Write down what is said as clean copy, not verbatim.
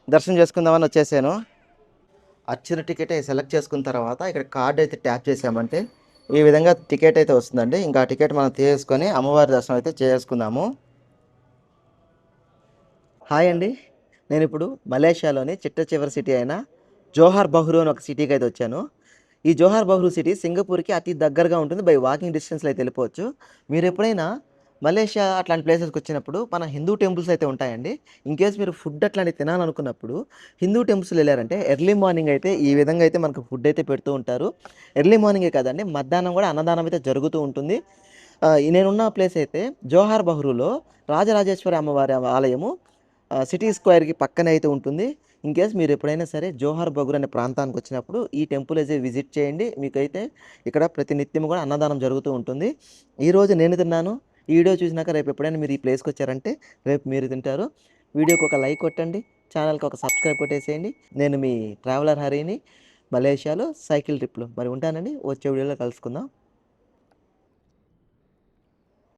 దర్శనం చేసుకుందామని వచ్చేసాను. వచ్చిన టికెట్ సెలెక్ట్ చేసుకున్న తర్వాత ఇక్కడ కార్డ్ అయితే ట్యాప్ చేసామంటే ఈ విధంగా టికెట్ అయితే వస్తుందండి. ఇంకా ఆ టికెట్ మనం తీసుకొని అమ్మవారి దర్శనం అయితే చేసుకుందాము. హాయ్ అండి. నేనిప్పుడు మలేషియాలోని చిట్ట చివరి సిటీ అయిన జోహార్ బహ్రు అని ఒక సిటీకి అయితే వచ్చాను. ఈ జోహార్ బహ్రు సిటీ సింగపూర్‌కి అతి దగ్గరగా ఉంటుంది. బై వాకింగ్ డిస్టెన్స్‌లో అయితే వెళ్ళిపోవచ్చు. మీరెప్పుడైనా మలేషియా అట్లాంటి ప్లేసెస్‌కొచ్చినప్పుడు మన హిందూ టెంపుల్స్ అయితే ఉంటాయండి. ఇన్‌కేస్ మీరు ఫుడ్ అట్లాంటివి తినాలనుకున్నప్పుడు హిందూ టెంపుల్స్‌లో ఎళ్లారంటే ఎర్లీ మార్నింగ్ అయితే ఈ విధంగా అయితే మనకు ఫుడ్ అయితే పెడుతూ ఉంటారు. ఎర్లీ మార్నింగే కాదండి, మధ్యాహ్నం కూడా అన్నదానం అయితే జరుగుతూ ఉంటుంది. నేనున్న ప్లేస్ అయితే జోహార్ బహ్రులో రాజరాజేశ్వరి అమ్మవారి ఆలయము సిటీ స్క్వేర్‌కి పక్కనే అయితే ఉంటుంది. ఇన్‌కేస్ మీరు ఎప్పుడైనా సరే జోహార్ బగ్రు అనే ప్రాంతానికొచ్చినప్పుడు ఈ టెంపుల్ అయితే విజిట్ చేయండి. మీకైతే ఇక్కడ ప్రతి నిత్యం కూడా అన్నదానం జరుగుతూ ఉంటుంది. ఈరోజు నేను తిన్నాను. ఈ వీడియో చూసినాక రేపు ఎప్పుడైనా మీరు ఈ ప్లేస్‌కొచ్చారంటే రేపు మీరు తింటారు. వీడియోకి ఒక లైక్ కొట్టండి. ఛానల్‌కి ఒక సబ్స్క్రైబ్ కొట్టేసేయండి. నేను మీ ట్రావెలర్ హరిని మలేషియాలో సైకిల్ ట్రిప్‌లో. మరి ఉంటానండి. వచ్చే వీడియోలో కలుసుకుందాం.